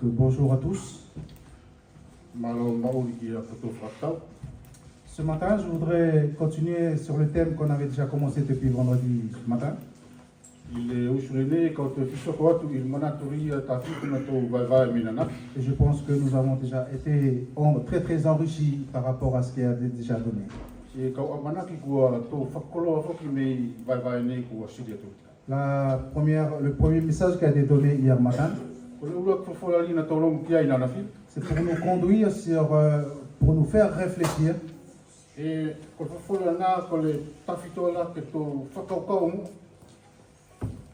Bonjour à tous. Ce matin, je voudrais continuer sur le thème qu'on avait déjà commencé depuis vendredi matin. Et je pense que nous avons déjà été très enrichis par rapport à ce qui a été déjà donné. Le premier message qui a été donné hier matin, c'est pour nous conduire pour nous faire réfléchir.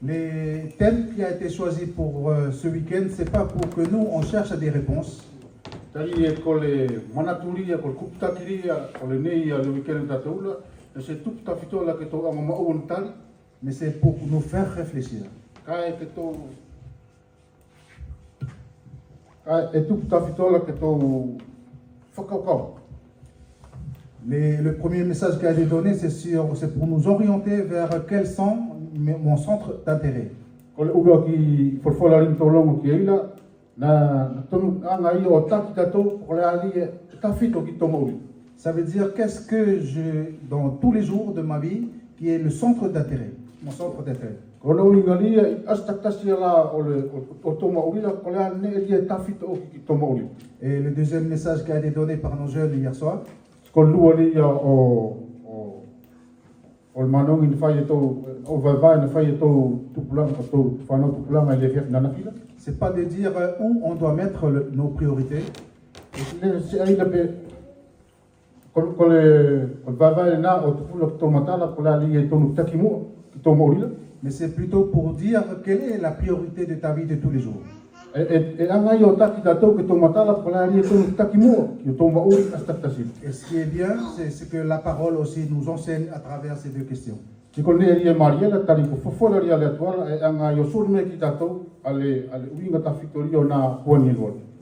Les thèmes qui a été choisi pour ce week-end, c'est pas pour que nous on cherche des réponses. Mais c'est pour nous faire réfléchir. Le premier message qui a été donné, c'est pour nous orienter vers quels sont mon centre d'intérêt. Ça veut dire qu'est-ce que dans tous les jours de ma vie, qui est le centre d'intérêt, mon centre d'intérêt. Et le deuxième message qui a été donné par nos jeunes hier soir, c'est pas de dire où on doit mettre nos priorités. Mais c'est plutôt pour dire quelle est la priorité de ta vie de tous les jours. Et ce qui est bien, c'est ce que la parole aussi nous enseigne à travers ces deux questions. Et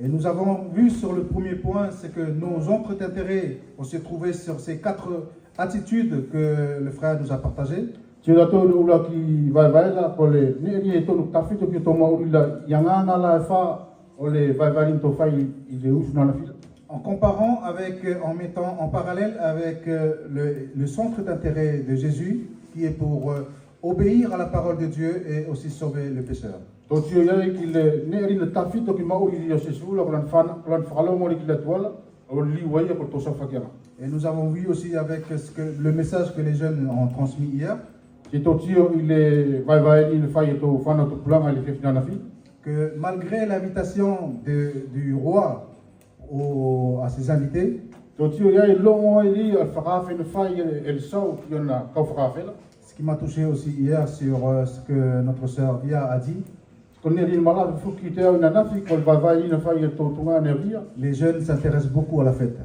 nous avons vu sur le premier point, c'est que nos centres d'intérêt, on s'est trouvé sur ces 4 attitudes que le frère nous a partagées. En comparant en mettant en parallèle avec le centre d'intérêt de Jésus, qui est pour obéir à la parole de Dieu et aussi sauver le pécheur. Et nous avons vu aussi avec le message que les jeunes ont transmis hier, que malgré l'invitation du roi à ses invités, ce qui m'a touché aussi hier sur ce que notre sœur Via a dit, les jeunes s'intéressent beaucoup à la fête.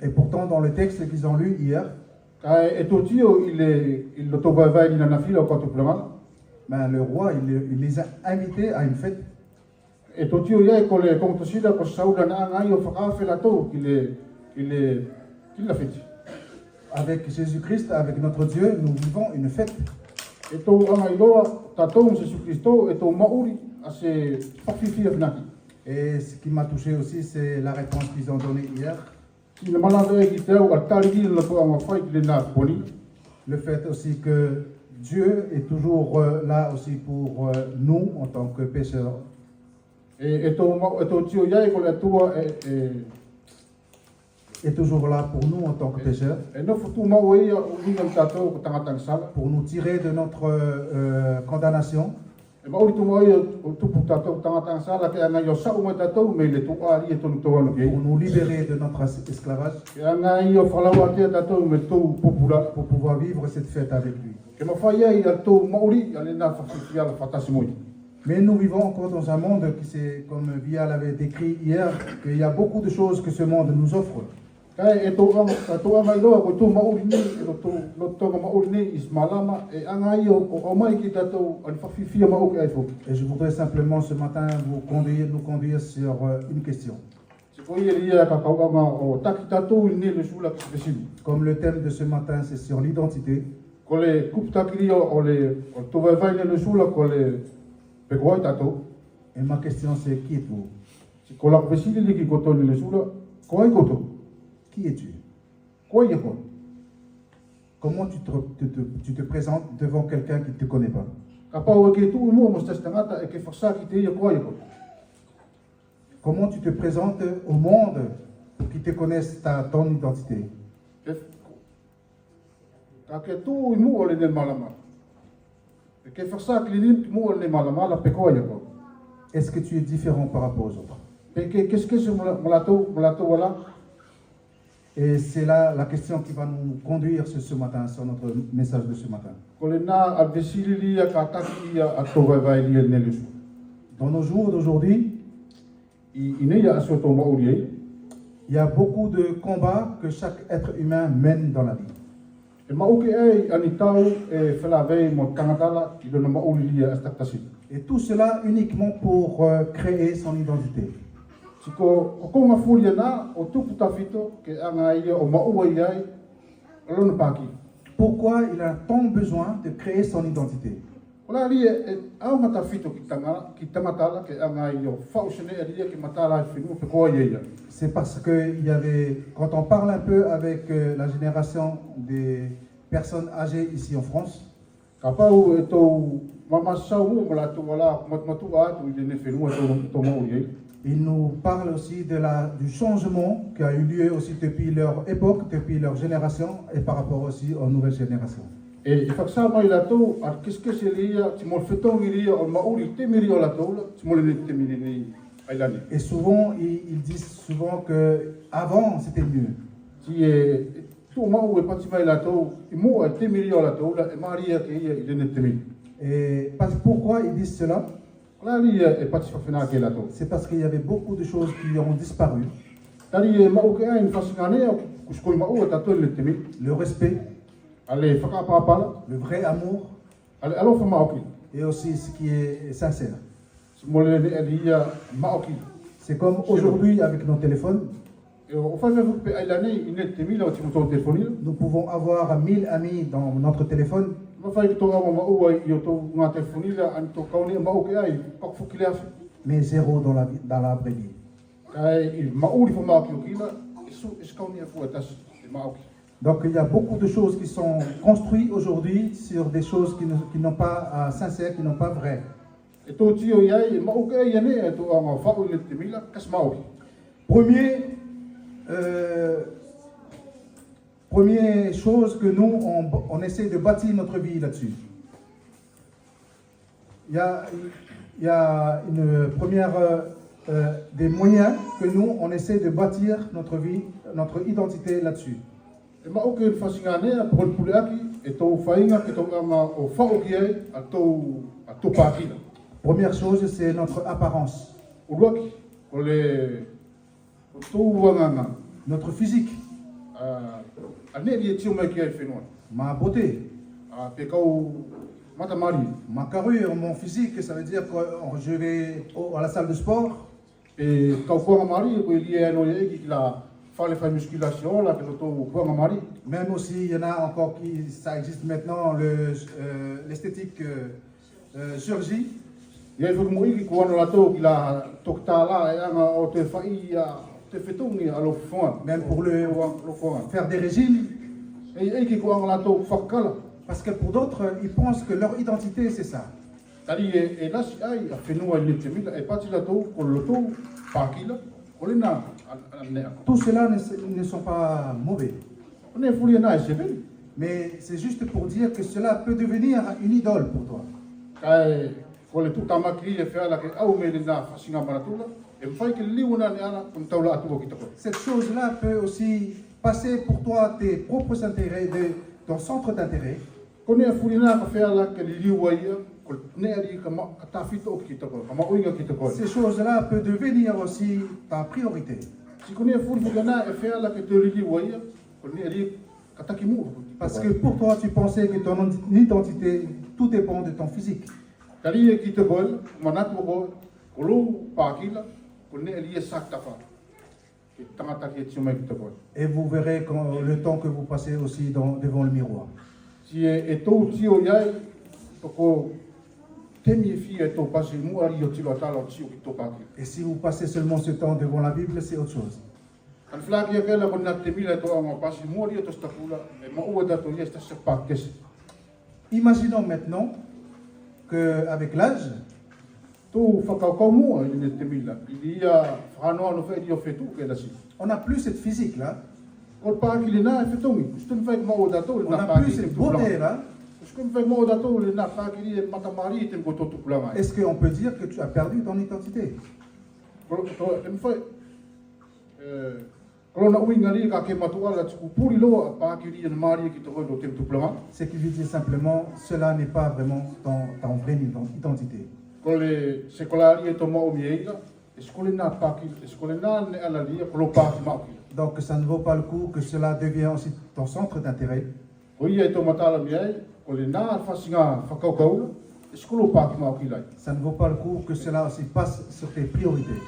Et pourtant, dans le texte qu'ils ont lu hier, le roi il les a invités à une fête. Avec Jésus-Christ, avec notre Dieu, nous vivons une fête. Et ce qui m'a touché aussi, c'est la réponse qu'ils ont donnée hier. Le fait aussi que Dieu est toujours là aussi pour nous en tant que pécheurs. Est toujours là pour nous en tant que pécheurs. Pour nous tirer de notre condamnation. Pour nous libérer de notre esclavage. Pour pouvoir vivre cette fête avec lui. Mais nous vivons encore dans un monde qui, comme Via l'avait décrit hier, qu'il y a beaucoup de choses que ce monde nous offre. Et je voudrais simplement ce matin nous conduire sur une question. Comme le thème de ce matin, c'est sur l'identité. Ko le kuptakiri o le tuvevai le sula ko le pekoi tatou. Et ma question c'est, qui êtes-vous? Si ko la vesili li ki kotoni le sula, ko ai koto. Qui es-tu? Ko ai ko. Comment tu te présentes devant quelqu'un qui ne te connaît pas? Ka pau ke tu mo mo tangata e ke fasa ki te ia ko ai ko. Comment tu te présentes au monde pour qu'ils te connaissent ton identité? Ka ke tu mo o le ne malama. E ke fasa ki li mo o le malama la pe ko ai ko. Est-ce que tu es différent par rapport aux autres? Qu'est-ce que c'est molato voilà? Et c'est là la question qui va nous conduire ce matin, sur notre message de ce matin. Dans nos jours d'aujourd'hui, il y a beaucoup de combats que chaque être humain mène dans la vie. Et tout cela uniquement pour créer son identité. Pourquoi il a tant besoin de créer son identité? C'est parce que quand on parle un peu avec la génération des personnes âgées ici en France, ils nous parlent aussi du changement qui a eu lieu aussi depuis leur époque, depuis leur génération et par rapport aussi aux nouvelles générations. Et souvent, ils disent souvent que avant c'était mieux. Et pourquoi ils disent cela? C'est parce qu'il y avait beaucoup de choses qui ont disparu. Le respect, le vrai amour, et aussi ce qui est sincère. C'est comme aujourd'hui avec nos téléphones. Nous pouvons avoir 1000 amis dans notre téléphone. Mais zéro dans la vraie vie. Donc il y a beaucoup de choses qui sont construites aujourd'hui sur des choses qui n'ont pas sincères, qui n'ont pas vraies. Première chose que nous, on essaie de bâtir notre vie là-dessus. Il y a une première des moyens que nous, on essaie de bâtir notre vie, notre identité là-dessus. Première chose, c'est notre apparence. Notre physique. Ma beauté. Ma carrure, mon physique, ça veut dire que je vais à la salle de sport. Et même aussi, il y en a encore ça existe maintenant, l'esthétique chirurgie. Même pour faire des régimes. Parce que pour d'autres, ils pensent que leur identité, c'est ça. Tout cela ne sont pas mauvais. Mais c'est juste pour dire que cela peut devenir une idole pour toi. Cette chose-là peut aussi passer pour toi tes propres intérêts, ton centre d'intérêt. Ces choses-là peuvent devenir aussi ta priorité. Parce que pour toi, tu pensais que ton identité, tout dépend de ton physique. Et vous verrez le temps que vous passez aussi devant le miroir. Si e tau tio iai, toko temi fi e tau pasi mua ri o tilo atala o tio ki tau paki. Et si vous passez seulement ce temps devant la Bible, c'est autre chose. Kan flaki e kela kon nat temi la tau anga pasi mua ri o tos tapula, e maua dato ies ta se pakesi. Imaginons maintenant qu'avec l'âge, Tu whakaukau mua i ne temi la, i ia whanoa no whai rio whetu ke lasi. on n'a plus cette physique-là, Ko paki le nā e whetongi, kustum whai maua dato le on nā n'a paki plus te cette tupulanga. beauté-là. Kustum whai maua dato le nā paki ri e matamari i te mkoto tupulanga. Est-ce qu'on peut dire que tu as perdu ton identité? Kalau nak uing ali ka ke matua la tuku puri loa pa ki ri na mari ki to do tem tuplanga. Ce qui veut dire simplement, cela n'est pas vraiment ton vraie identité. Ko le sekolari e to mo mi eira, eskole na pa ki eskole na ne ala li ko lo pa ki ma ki. Donc ça ne vaut pas le coup que cela devienne aussi ton centre d'intérêt. Ko ia e to matala mi ai, ko le na fasinga whakaukau, eskolo pa ki ma ki lai. Ça ne vaut pas le coup que cela aussi passe sur tes priorités.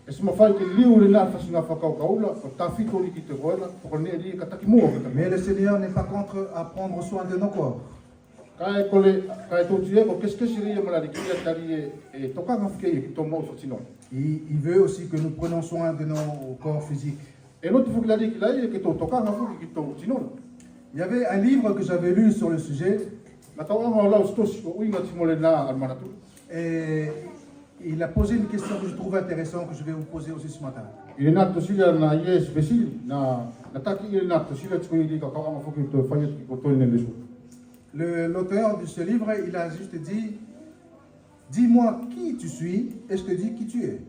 E se mawhai ke liu le na fasinga whakaukau la, ko ta fito li ki te koela, ko ne li ka taki mua ka Mais le Seigneur n'est pas contre à prendre soin de nos corps. Kai kole kai to tie ko keskesi ri mala di kia tari e toka nga fike ki to mo so tino. Il veut aussi que nous prenions soin de nos corps physiques. E no te fuki la di ki lai ki to toka nga fuki ki to tino. Il y avait un livre que j'avais lu sur le sujet Na tau anga lau stosi ko uinga timo le na almanatu. et il a posé une question que je trouve intéressante que je vais vous poser aussi ce matin. I na to sila na yes besi na taki i na to sila tsko i ka ka anga fuki to fayet ki ko to ne lesu. L'auteur de ce livre, il a juste dit, dis-moi qui tu suis et je te dis qui tu es.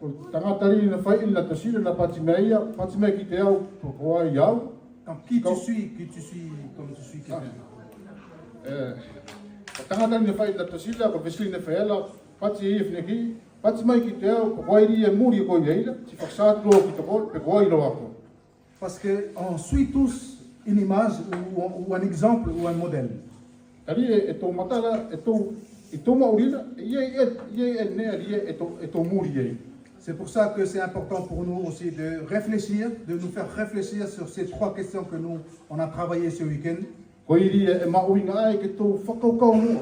Ko tanga tari na fai na to sila na patimeia ki te au ko ai au. Donc qui tu suis comme tu suis quelqu'un. Tanga tari na fai na to sila ko besi na faela pati i fneki pati mai ki te au ko ai ri e muri ko yeila ti faksat lo ki to ko pe ko ai lo ako. Parce qu'on suit tous une image ou un exemple ou un modèle. Tari e to matala e to maurila ye ne ali e to muri ye. C'est pour ça que c'est important pour nous aussi de réfléchir, de nous faire réfléchir sur ces trois questions que nous on a travaillé ce week-end. Ko iri e mauinga ai ke to whakaukau mua.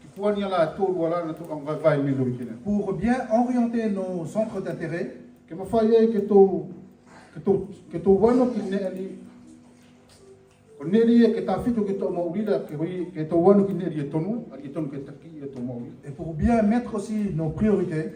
Ki puani ala e tōru ala na to anga vai me lori kina. Pour bien orienter nos centres d'intérêt, Ke mawhai e ke to wano ki ne ali. Ko ne ali e ke tawhito ke to maurila ke to wano ki ne ali e tonu. Ali e tonu ke taki e to maurila. et pour bien mettre aussi nos priorités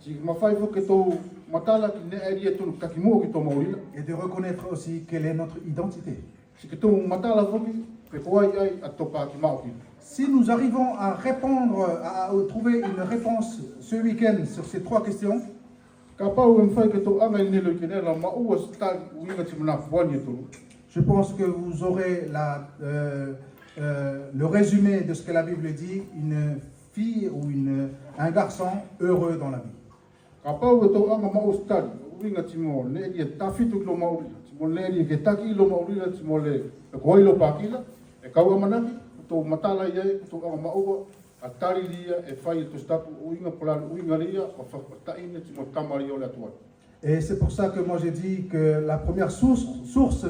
Si mawhai fo ke to matala ki ne ali e tonu taki mua ki to maurila. et de reconnaître aussi quelle est notre identité. Si ke to matala fo ki pe koai ai a topa ki mau ki. Si nous arrivons à répondre, à trouver une réponse ce week-end sur ces trois questions, Ka pau e mwhai ke to anga i ne lori kina la maua stal uinga ti mana fuani e tonu. je pense que vous aurez le résumé de ce que la Bible dit, une fille ou un garçon heureux dans la vie. Ka pau e to anga mau stal uinga ti mo ne e tawhito ki lo mauri. Ti mo ne e ke taki lo mauri ti mo le koi lo pakila. E kaua manaki, to matala ia, to anga maua, a tari lia e whai to stapu uinga polala uinga lia, o whakataine ti mo tamari o le atua. Et c'est pour ça que moi j'ai dit que la première source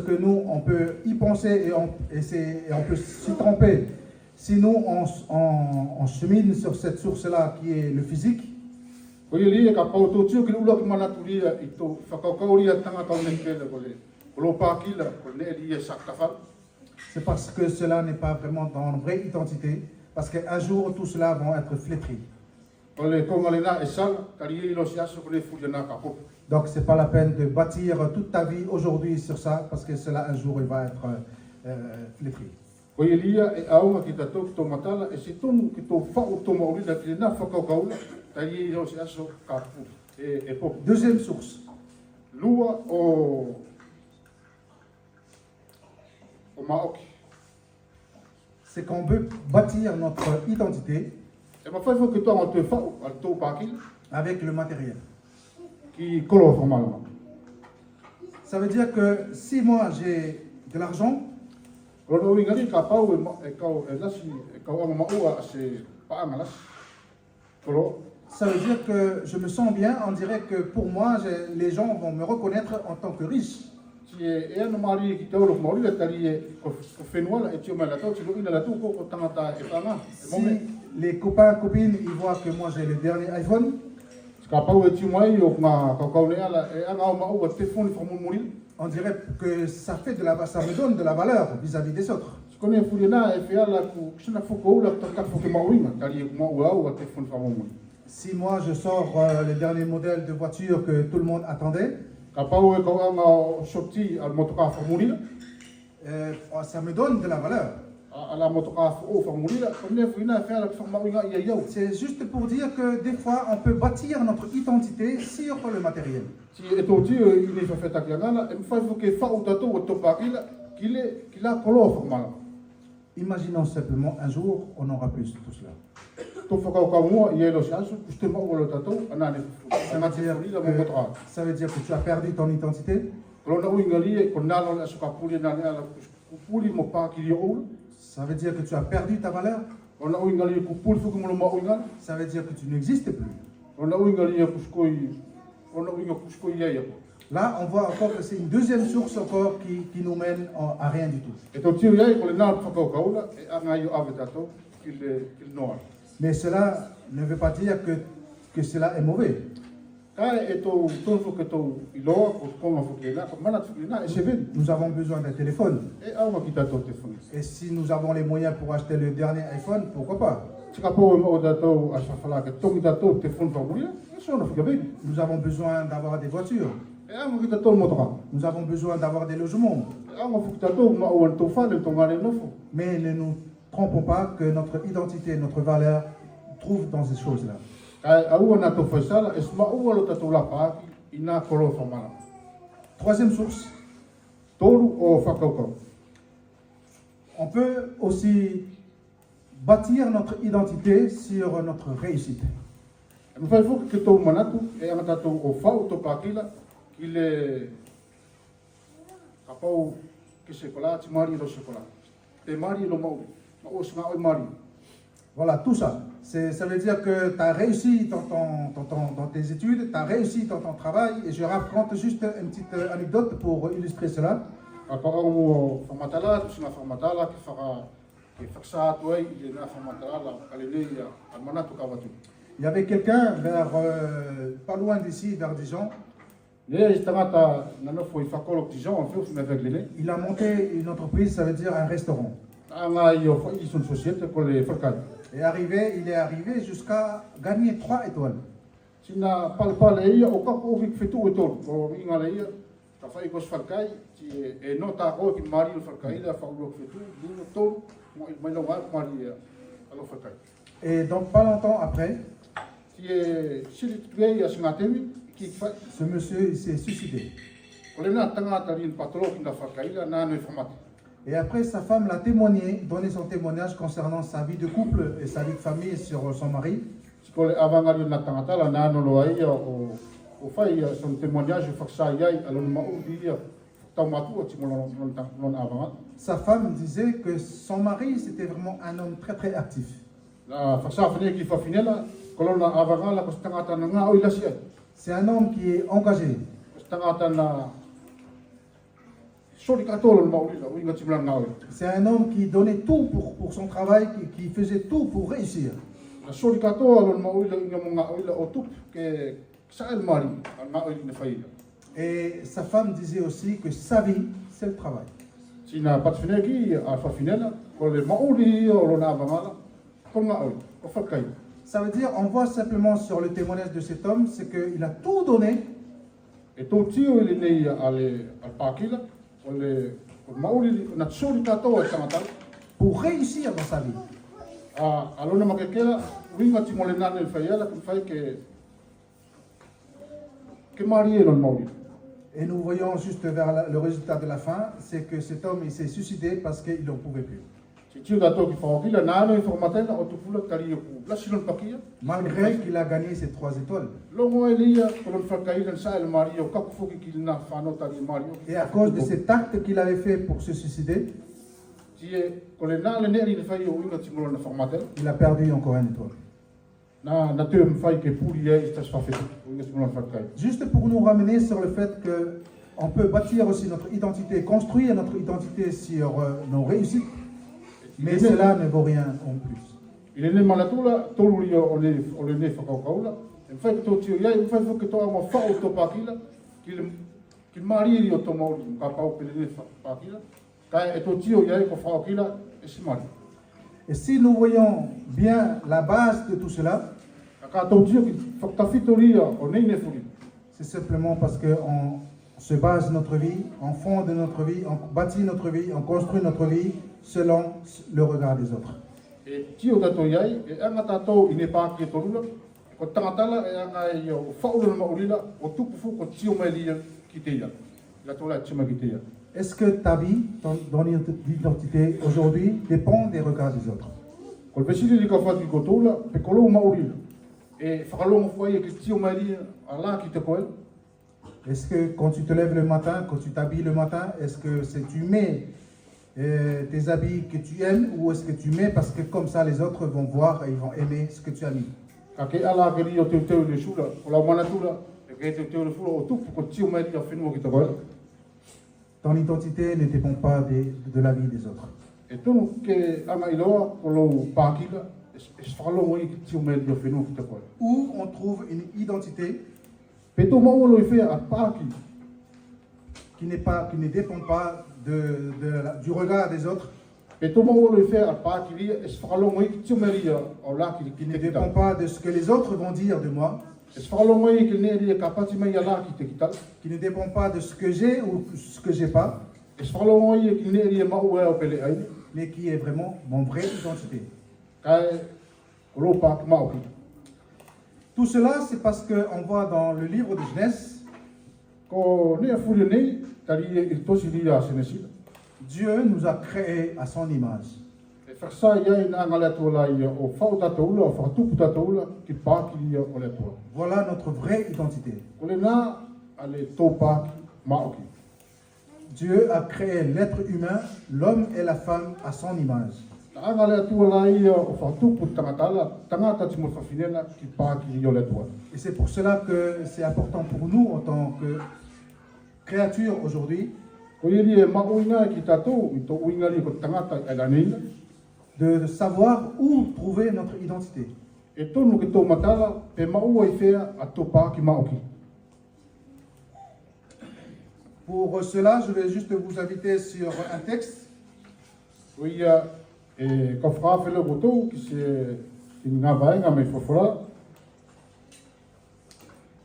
que nous, on peut y penser et on peut s'y tromper. Si nous, on chemine sur cette source-là qui est le physique, Ko ia lia ka pau tō tio ki ula ki manatu lia i tō whakaukau lia tanga tau ne kele ko le. Ko lo pakila, ko ne lia saktafal. c'est parce que cela n'est pas vraiment dans notre vraie identité, parce qu'un jour tout cela vont être flétris. Ko le konga le na e sala, kari i lo si aso ko le furia ka popo. Donc c'est pas la peine de bâtir toute ta vie aujourd'hui sur ça, parce que cela un jour il va être flétri. Ko ia lia e aunga ki tatou ki tō matala, e se tonu ki tō whao tō maurila ki le na whakaukaula, kari i lo si aso ka popo. E popo. Deuxième source, Lua o maoki. c'est qu'on veut bâtir notre identité E mawhai fo ki tō anga te whao, al tō pakila, avec le matériel. ki kolo whamalama. Ça veut dire que si moi j'ai de l'argent, Rono ingari ka pau e kau e lasi, e kau anga maua a se paanga lasi. Kolo, ça veut dire que je me sens bien, on dirait que pour moi, les gens vont me reconnaître en tant que riche. ti e ana mari ki tau lo mori la tali ko fenua e tio mai la tau ti lo ina la tu ko tangata e panga Si les copains, copines, ils voient que moi j'ai le dernier iPhone, ka pau e tio mai o nga ka kaune ala e anga o mau te foni fa mori on dirait que ça me donne de la valeur vis-à-vis des autres. kone furiena e fe ala ku sina fuko la ta fuko mawinga tali ko mau au te foni fa mori Si moi je sors le dernier modèle de voiture que tout le monde attendait, ka pau e ko anga sorti al motoka fa mori ça me donne de la valeur. ala motoka fa mori kone furiena fe ala fa mawinga ia ia C'est juste pour dire que des fois on peut bâtir notre identité sur le matériel. ti e to ti ni fa feta ki ngana e fa fu ke fa o tato o to pakila kila kolo fa mala Imaginons simplement un jour on n'aura plus tout cela. to fa ka mo ie lo sa su kuste mo o lo tato ana ne Ça veut dire que tu as perdu ton identité. Kolo na uinga li ko na lo su ka puli na ne ala puli mo pa ki o Ça veut dire que tu as perdu ta valeur. ona uinga li ku puli fu ko mo mo uinga Ça veut dire que tu n'existes plus. ona uinga li ku skoi ona uinga ku skoi ia Là, on voit encore que c'est une deuxième source encore qui nous mène à rien du tout. e to ti ia ko le na fa ka ula e anga yo ave tato kil no Mais cela ne veut pas dire que cela est mauvais. ka e to fu ke to ilo ko ko ma fu ke na ko mana fu na e se ven Nous avons besoin d'un téléphone. e au ma kita to te fu Et si nous avons les moyens pour acheter le dernier iPhone, pourquoi pas? tika po mo dato a sa fala ke to dato te fu fa muria e so na fu ke ven Nous avons besoin d'avoir des voitures. e au ma kita to mo to Nous avons besoin d'avoir des logements. e au ma fu kita to ma o to fa le to ngale no fu Mais ne nous trompons pas que notre identité, notre valeur trouve dans ces choses-là. ka au na to fa sala e ma o lo tato la pa ina ko lo fa mala Troisième source, toru o fa ka ko on peut aussi bâtir notre identité sur notre réussite. e fa fu ke to manatu e anga tato o fa o to pa kila kile ka pau ke se kola ti mari lo se kola te mari lo mau ma o sna o mari Voilà, tout ça. Ça veut dire que tu as réussi dans tes études, tu as réussi dans ton travail. Et je raconte juste une petite anecdote pour illustrer cela. Apakah mo formatala, tu singa formatala, ke faksa tu ai na formatala, kalele ya almana tu kawatu. Il y avait quelqu'un vers, pas loin d'ici, vers Dijon. Ne istangata nano foi fakolo Dijon, en fait, me veglele. Il a monté une entreprise, ça veut dire un restaurant. Anga yo foi son société pour les fakal. Il est arrivé jusqu'à gagner 3 étoiles. Sina palpale ia o ka ko vik fetu etol, o inga le ia. Ta fai ko fakai, ti e nota ko ki mari o fakai la fa lo fetu, du tol, mo mai no va mari alo fakai. Et donc pas longtemps après, Ti e silit gay as ngatemi ki fa ce monsieur il s'est suicidé. ko le na tanga ta rin patro ki na fakai la na no informati. Et après, sa femme l'a témoigné, donné son témoignage concernant sa vie de couple et sa vie de famille sur son mari. Ko le avanga rin na tanga ta la na no lo ai o fai son témoignage faksa yai alon ma u di ia. Ta matu o ti mo non avanga. Sa femme disait que son mari, c'était vraiment un homme très très actif. La faksa fene ki fa finela ko lo na avanga la ko tanga ta nga o ila si ai. C'est un homme qui est engagé. Tanga ta na c'est un homme qui donnait tout pour son travail, qui faisait tout pour réussir. Et sa femme disait aussi que sa vie, c'est le travail. Ça veut dire, on voit simplement sur le témoignage de cet homme, c'est qu'il a tout donné. Pour réussir dans sa vie. Et nous voyons juste vers le résultat de la fin, c'est que cet homme il s'est suicidé parce qu'il n'en pouvait plus. Malgré qu'il a gagné ses 3 étoiles. Et à cause de cet acte qu'il avait fait pour se suicider, il a perdu encore une étoile. Juste pour nous ramener sur le fait on peut bâtir aussi notre identité, construire notre identité sur nos réussites, mais cela ne vaut rien en plus. Il est né malatula, tolu on le né fakaukaula. Il fait que tu y a, il fait que tu as un faux topakila, qu'il marie au tomauli, un capao pelé fakila. Quand et tu y a, il faut fakila, et c'est mari. Et si nous voyons bien la base de tout cela, c'est simplement parce qu'on se base notre vie, on fonde notre vie, on bâtit notre vie, on construit notre vie selon le regard des autres. Et tio tato yai, e anga tato ine pāki e torula, ko tangatala e anga i o whaurana maurila, o tupufu ko tio mai lia ki te ia. La tola tima ki te ia. Est-ce que ta vie, ton identité aujourd'hui dépend des regards des autres? Ko le vesili li ka whati ko tola, pe kolou maurila. E whakalonga fwai e ki tio mai lia a la ki te koel. Est-ce que quand tu te lèves le matin, quand tu t'habilles le matin, est-ce que tu mets tes habits que tu aimes ou est-ce que tu mets parce que comme ça les autres vont voir et ils vont aimer ce que tu as mis? Ka ke ala ke rio te teu le sula, o la wana tula, e ke te teu le fula o tupu ko tio mai lia whenua ki te koel. Ton identité ne dépend pas de la vie des autres. E tonu ke anga iloa ko lou pākila, e whakalonga i ki tio mai lia whenua ki te koel. Où on trouve une identité Pe tō maua i whea a pāki, qui ne dépend pas du regard des autres, pe tō maua i whea a pāki lia, e whakalonga i ki tio mai lia o la ki qui ne te dépend kita. pas de ce que les autres vont dire de moi, E whakalonga i ki ne lia ka pati mai a la ki te kita. qui ne dépend pas de ce que j'ai ou ce que j'ai pas, E whakalonga i ki ne lia maua o pele aine, mais qui est vraiment mon vraie identité. kai ko lou pāki maoki. Tout cela, c'est parce qu'on voit dans le livre de Genèse, Ko nea furi nei, tari e il tosi lia a senesila. Dieu nous a créés à son image. E whaksa iai na ngale atua la ia o whau tataula, o whakatupu tataula, ki pāki lia o le atua. Voilà notre vraie identité. Ko le nā, ale tō pāki maoki. Dieu a créé l'être humain, l'homme et la femme à son image. Na ngale atua la ia o whakatupu tangatala, tangata timo whawhinena, ki pāki lia o le atua. Et c'est pour cela que c'est important pour nous en tant que créatures aujourd'hui Ko iri e mauinga ki tatou, i tō uinga li ko tangata e laneina, de savoir où trouver notre identité. e tonu ki tō matala, pe maua i whea a tō pāki maoki. Pour cela, je vais juste vous inviter sur un texte Ko ia e ka whakawhele kotou ki se ki ngā vaenga me whawhora,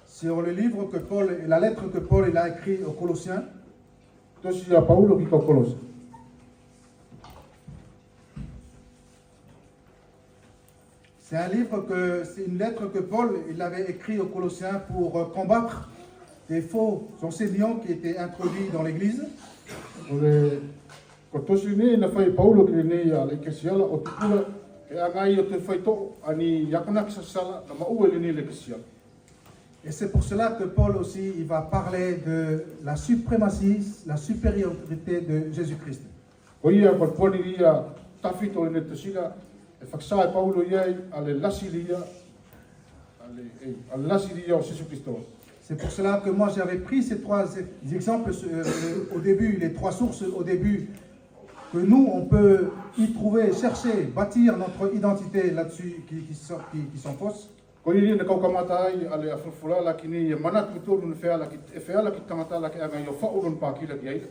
sur le livre que Paul, la lettre que Paul il a écrit aux Colossiens. tosi a Paulo ki ka kolosa. C'est une lettre que Paul il avait écrit aux Colossiens pour combattre des faux enseignants qui étaient introduits dans l'Église. Ko tosi ne na whai Paulo ki ne a le kesiala o tukula e angai o te whai tō ani yakanak sa sala na maua le ne le kesiala. Et c'est pour cela que Paul aussi il va parler de la suprématie, la supériorité de Jésus-Christ. Ko ia ko poni ia tawhito le ne tasila e whaksa e Paulo iai ale lasi lia ale lasi lia o Jesu Christo. C'est pour cela que moi j'avais pris ces trois exemples au début, les trois sources au début, que nous on peut y trouver, chercher, bâtir notre identité là-dessus qui sont fausses. Ko iri ne kau kamata ai ale a fulfula la kini e manat kuturu ne feala ki tangata la ki anga yo whaurun pākila ki aile.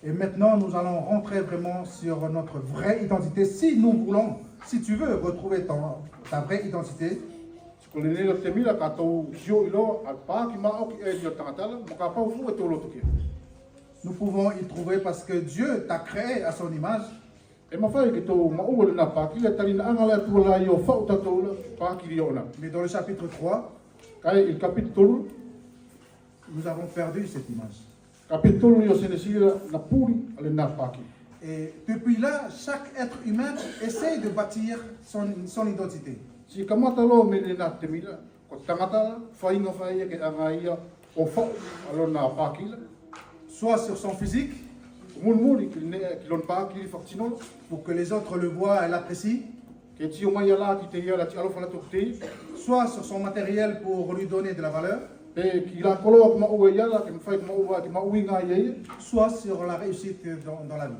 Et maintenant nous allons rentrer vraiment sur notre vraie identité. Si nous voulons, si tu veux retrouver ta vraie identité, Ko le nela te mila katou hio ilo al pāki maoki e dio tangatala, mo ka pau fu e tō loto kia. nous pouvons y trouver parce que Dieu t'a créé à son image. E mawhai ki tō maua le nā pākila, tari na anga lea tua la i o whau tatoula, pākiri o na. Mais dans le chapitre 3, Kai il capitolo, nous avons perdu cette image. capitolo i o senesira na puri ale nā pākiri. Et depuis là, chaque être humain essaie de bâtir son identité. Si kamata lo me ne nā te mila, ko tangata, whainga whaia ke anga ia o whau alo nā pākila. Soit sur son physique, Mulmuri ki lon pākiri whaktinolo, pour que les autres le voient et l'apprécient, ke tio mai ala ki te ia la ti alo whala tuk te, soit sur son matériel pour lui donner de la valeur, E ki la koloa ki maua iala, ki mwhai ki maua ki mauinga iei. soit sur la réussite dans la vie.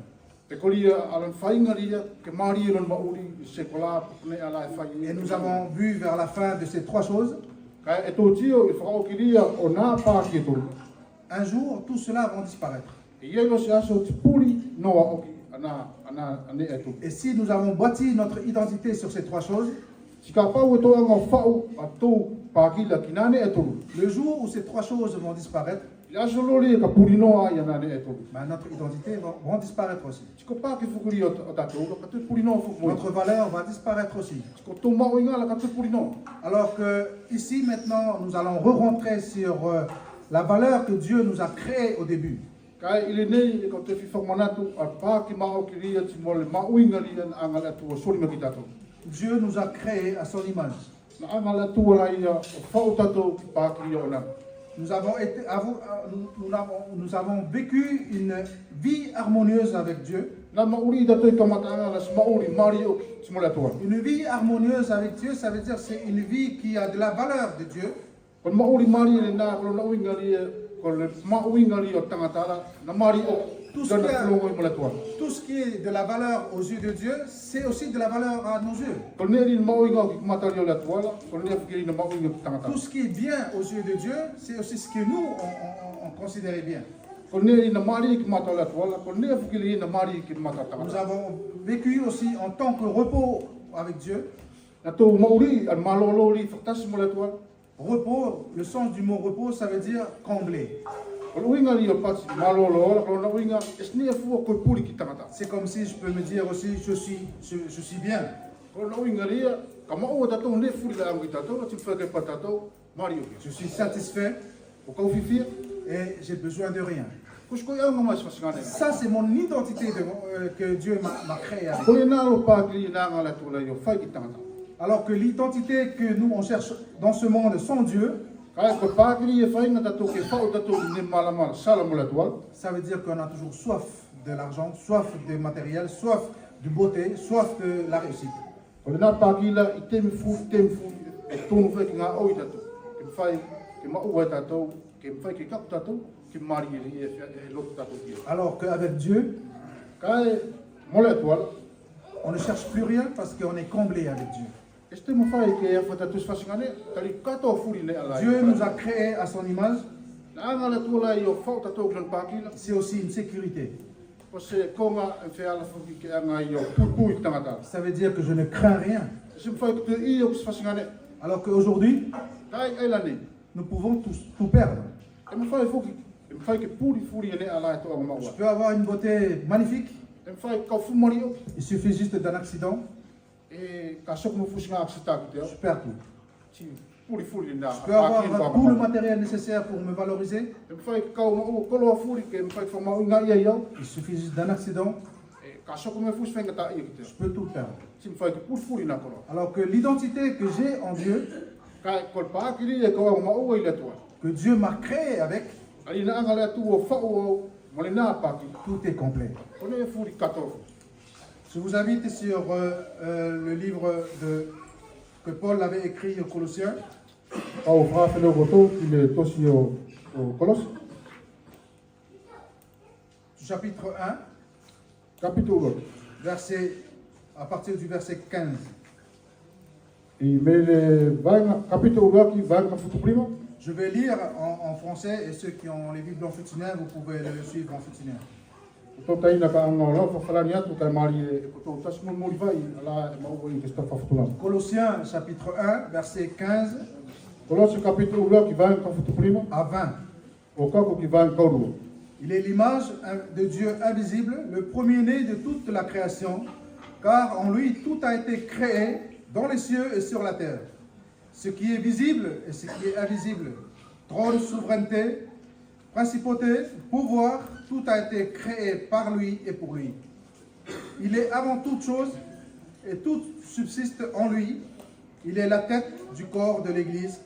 E kolia alan whainga ria, ke maari ilan mauri, se kola ne ala e whai. Et nous avons vu vers la fin de ces trois choses, Ka e tō tio i whakao ki ria o nā pāki e tōru. un jour, tout cela vont disparaître. E iei lo se aso ti puri noa oki ana ane e tōru. Et si nous avons bâti notre identité sur ces trois choses, Si ka pau e tō anga whao a tō pāki la ki nane e tōru. le jour où ces trois choses vont disparaître, I aso lori e ka puri noa i ana ane e tōru. ben, notre identité vont disparaître aussi. Tiko pāki whukuri o tātou, ka tui puri noa whukumoi. Notre valeur va disparaître aussi. Tiko tō mau inga la ka tui puri noa. Alors que ici maintenant, nous allons re-rentrer sur la valeur que Dieu nous a créée au début. Kai ile nei e ko te whiwhamanatu a pāki mao ki ria ti mo le mauinga ria na anga le tua soringa ki tātou. Dieu nous a créés à son image. Na anga le tua la ia o whao tātou ki pāki ria o nā. Nous avons vécu une vie harmonieuse avec Dieu. Nā mauri i tātou i kamata anga la si mauri mari o ki ti mo le tua. Une vie harmonieuse avec Dieu, ça veut dire que c'est une vie qui a de la valeur de Dieu. Ko mauri mari le nā ko na uinga ria ko le mauinga ria o tangatara na mari o Tout ce dana qui a- kulongo i mo le tua. Tout ce qui est de la valeur aux yeux de Dieu, c'est aussi de la valeur à nos yeux. Ko ne ri mauinga o ki matari o le tua la, ko ne whikiri na mauinga ki tangatara. Tout ce qui est bien aux yeux de Dieu, c'est aussi ce que nous, on considérait bien. Ko ne ri na mari ki matari o le tua la, ko ne whikiri na mari ki matari Nous tangatara. avons vécu aussi en tant que repos avec Dieu. Na tō mauri an malolo ri whaktasi mo le tua. Repos, le sens du mot repos, ça veut dire combler. Ko uinga ri o pati malolo la ko na uinga esni e fua ko puri ki tangata. C'est comme si je peux me dire aussi, je suis bien. Ko na uinga ri ka mau tatou ne furi la angi tatou, ti whake pa tatou, mari o Je suis satisfait O kau fifia, et j'ai besoin de rien. ko sko ia nga mas fasingane. Ça, c'est mon identité que Dieu m'a créée avec. Ko le nā lo pākiri nā ngā la tūla i o whai ki tangata. Alors que l'identité que nous, on cherche dans ce monde sans Dieu, Kai ko pākiri e whai nga tatou ke whao tatou ne malamala sala mo le tual. ça veut dire qu'on a toujours soif de l'argent, soif de matériel, soif de beauté, soif de la réussite. Ko le nā pākila i temi fu e tōnu whai ki ngā oi tatou. Ke whai, ke maua tatou, ke whai ki kapu tatou, ki mari e loku tatou ki. Alors qu'avec Dieu, Kai mo le tual, on ne cherche plus rien parce qu'on est comblé avec Dieu. este mo whai ke e whai tatou fasingane, tari katoa furi ne ala. Dieu nous a créés à son image, Nā ngā la tūla i o whao tatou ki pākila, c'est aussi une sécurité. ko se konga e whai ala whuki ke anga i o pupu i tangata. Ça veut dire que je ne crains rien. Se whai ki te i o kisfasingane, Alors qu'aujourd'hui, kai ai lani. nous pouvons tout perdre. E me whai whuki, e me whai ke puri furi e ne ala e toa Je maua. peux avoir une beauté magnifique, E me whai kau fumari o, il suffit juste d'un accident, e ka soku mo fusinga aksita ki te je au. perds tout. Ti puri furi nā. Je peux avoir tout le matériel nécessaire pour me valoriser, E me whai kau maua koloa furi ke me whai whamau inga ia iau. il suffit juste d'un accident, E ka soku me fusi whenga ta ia ki te je au. peux tout perdre. Ti me whai ke puri furi nā koloa. Alors que l'identité que j'ai en Dieu, Kai kol pākiri e kau au maua i le toa. que Dieu m'a créé avec, Ali nā anga le atu o whau au, mo le nā pākiri. tout est complet. Kone e furi katoa. Je vous invite sur le livre que Paul avait écrit aux Colossiens, Au whawhelo koto ki le tosi o kolos. chapitre 1, Kapitolo. à partir du verset 15. I me le vainga, kapitolo aki vainga futu prima. Je vais lire en français et ceux qui ont les Bibles en futinaire, vous pouvez le suivre en futinaire. Tō taina ka anga o lau whawhalani atu kai maari e koto tas mo mori vai ala e maua i te stafa futula. Colossiens chapitre 1, verset 15 Kolose kapitolo aki vainga futu prima. à 20. O kako ki vainga kaurua. Il est l'image de Dieu invisible, le premier-né de toute la création, car en lui tout a été créé dans les cieux et sur la terre. Ce qui est visible et ce qui est invisible, trône, souveraineté, principauté, pouvoir, tout a été créé par lui et pour lui. Il est avant toute chose et tout subsiste en lui. Il est la tête du corps de l'Église.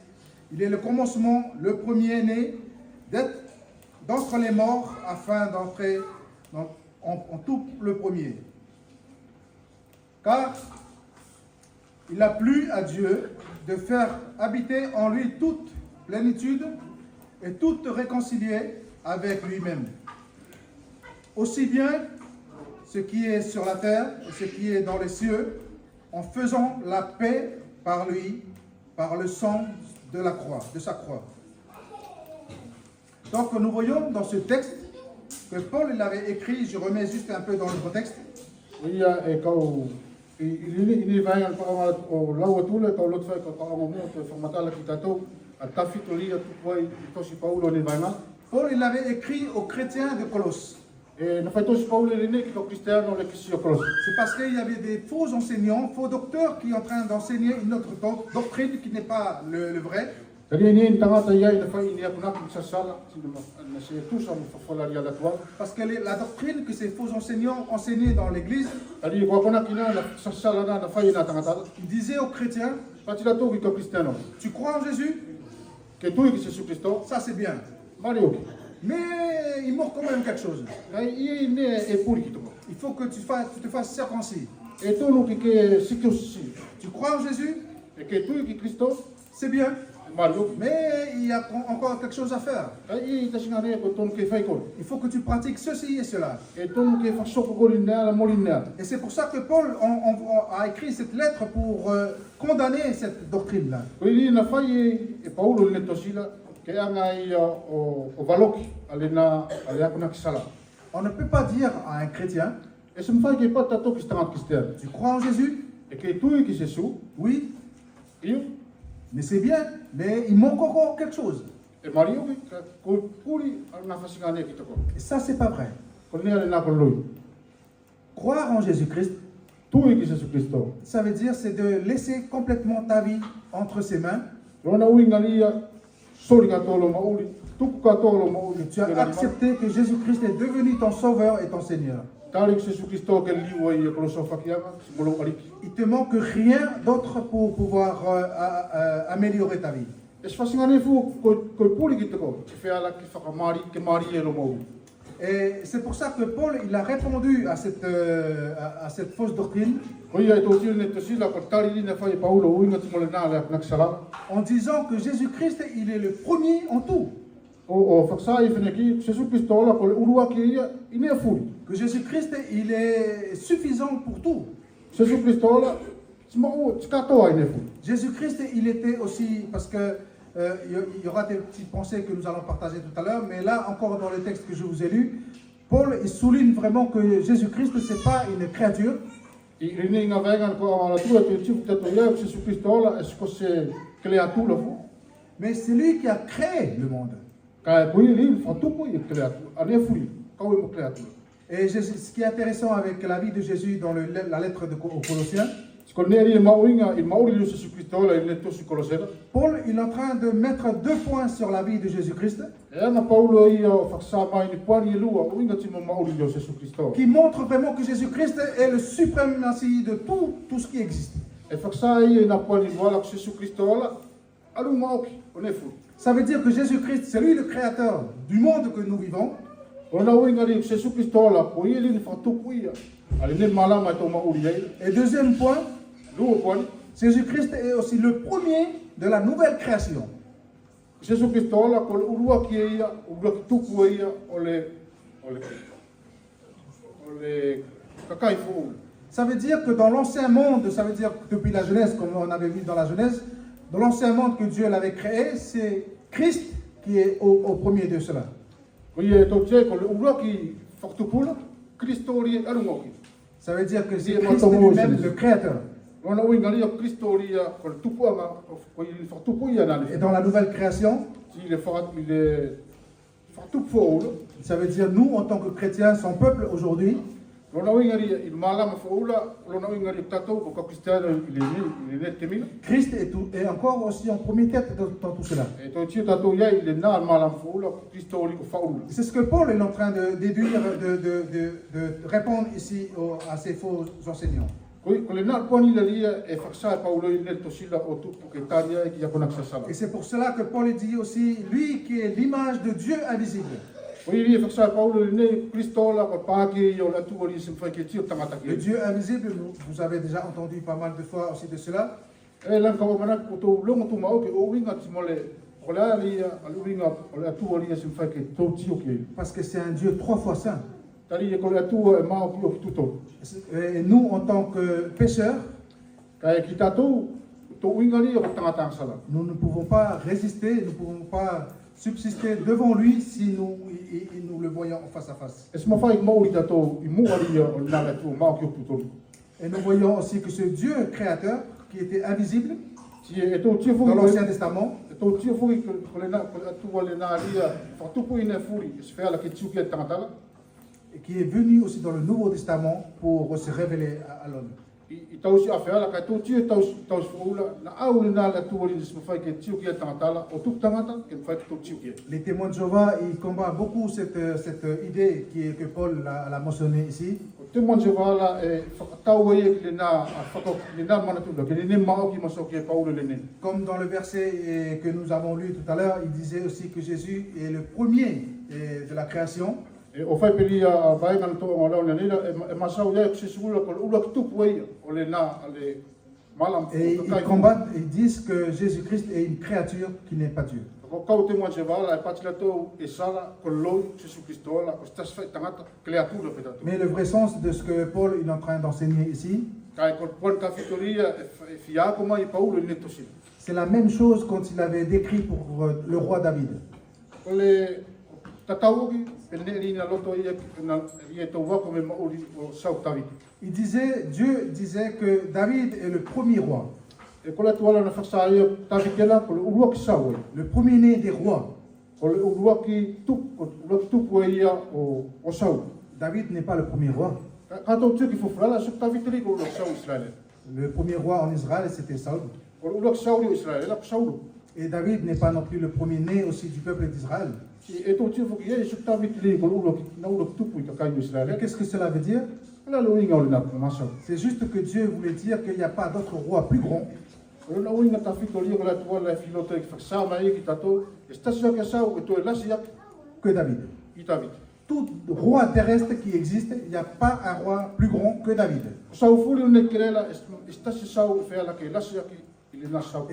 Il est le commencement, le premier-né d'entre les morts afin d'entrer en tout le premier. Car il a plu à Dieu de faire habiter en lui toute plénitude et tout réconcilier avec lui-même. Aussi bien ce qui est sur la terre et ce qui est dans les cieux, en faisant la paix par lui, par le sang de la croix, de sa croix. Donc nous voyons dans ce texte que Paul il avait écrit, je remets juste un peu dans le contexte. Oui, et quand il va y avoir là où tout le quand l'autre fait quand on monte formateur la quitato à tafitoli à tout quoi il aussi Paulo ne va pas. Paul il avait écrit aux chrétiens de Colosse. Et ne fait aussi Paulo les qui sont chrétiens dans les questions Colosse. C'est parce qu'il y avait des faux enseignants, faux docteurs qui sont en train d'enseigner une autre doctrine qui n'est pas le vrai. Parce que la doctrine que ces faux enseignants enseignaient dans l'église, ils disaient aux chrétiens, tu crois en Jésus? Ça c'est bien. Mais il manque quand même quelque chose. Il faut que tu te fasses circoncis. Tu crois en Jésus? C'est bien. Mais il y a encore quelque chose à faire. Il faut que tu pratiques ceci et cela. Et c'est pour ça que Paul a écrit cette lettre pour condamner cette doctrine-là. On ne peut pas dire à un chrétien, tu crois en Jésus? Oui. Mais c'est bien, mais il manque encore quelque chose. Et ça, c'est pas vrai. Croire en Jésus-Christ, ça veut dire c'est de laisser complètement ta vie entre ses mains. Tu as accepté que Jésus-Christ est devenu ton sauveur et ton Seigneur. Il te manque rien d'autre pour pouvoir améliorer ta vie. Et c'est pour ça que Paul il a répondu à cette fausse doctrine en disant que Jésus-Christ il est le premier en tout. Que Jésus-Christ il est suffisant pour tout. Jésus-Christ il était aussi, parce que il y aura des petites pensées que nous allons partager tout à l'heure, mais là encore dans le texte que je vous ai lu, Paul il souligne vraiment que Jésus-Christ c'est pas une créature. Mais c'est lui qui a créé le monde. Et ce qui est intéressant avec la vie de Jésus dans la lettre aux Colossiens, Paul il est en train de mettre 2 points sur la vie de Jésus-Christ qui montre vraiment que Jésus-Christ est le suprématie de tout ce qui existe. Ça veut dire que Jésus-Christ, c'est lui le créateur du monde que nous vivons. Et deuxième point, Jésus-Christ est aussi le premier de la nouvelle création. Ça veut dire que dans l'ancien monde, ça veut dire que depuis la Genèse, comme on avait vu dans la Genèse, dans l'ancien monde que Dieu l'avait créé, c'est Christ qui est au premier de cela. Ça veut dire que c'est Christ lui-même le créateur. Et dans la nouvelle création, ça veut dire nous en tant que chrétiens, son peuple aujourd'hui, Christ est encore aussi en première tête dans tout cela. C'est ce que Paul est en train de déduire, de répondre ici à ces faux enseignants. Et c'est pour cela que Paul dit aussi, lui qui est l'image de Dieu invisible. Le Dieu invisible, vous avez déjà entendu pas mal de fois aussi de cela. Parce que c'est un Dieu 3 fois saint. Et nous, en tant que pécheurs, nous ne pouvons pas résister, nous ne pouvons pas subsister devant lui si nous le voyons face à face. Et nous voyons aussi que ce Dieu créateur, qui était invisible dans l'Ancien Testament, et qui est venu aussi dans le Nouveau Testament pour se révéler à l'homme. Les témoins de Jéhovah, ils combattent beaucoup cette idée que Paul a mentionnée ici. Comme dans le verset que nous avons lu tout à l'heure, il disait aussi que Jésus est le premier de la création. Et ils combattent et disent que Jésus-Christ est une créature qui n'est pas Dieu. Mais le vrai sens de ce que Paul est en train d'enseigner ici, c'est la même chose quand il avait décrit pour le roi David. Dieu disait que David est le premier roi. Le premier-né des rois. David n'est pas le premier roi. Le premier roi en Israël, c'était Saül. Et David n'est pas non plus le premier-né aussi du peuple d'Israël. Qu'est-ce que cela veut dire? C'est juste que Dieu voulait dire qu'il n'y a pas d'autre roi plus grand que David. Tout roi terrestre qui existe, il n'y a pas un roi plus grand que David. Et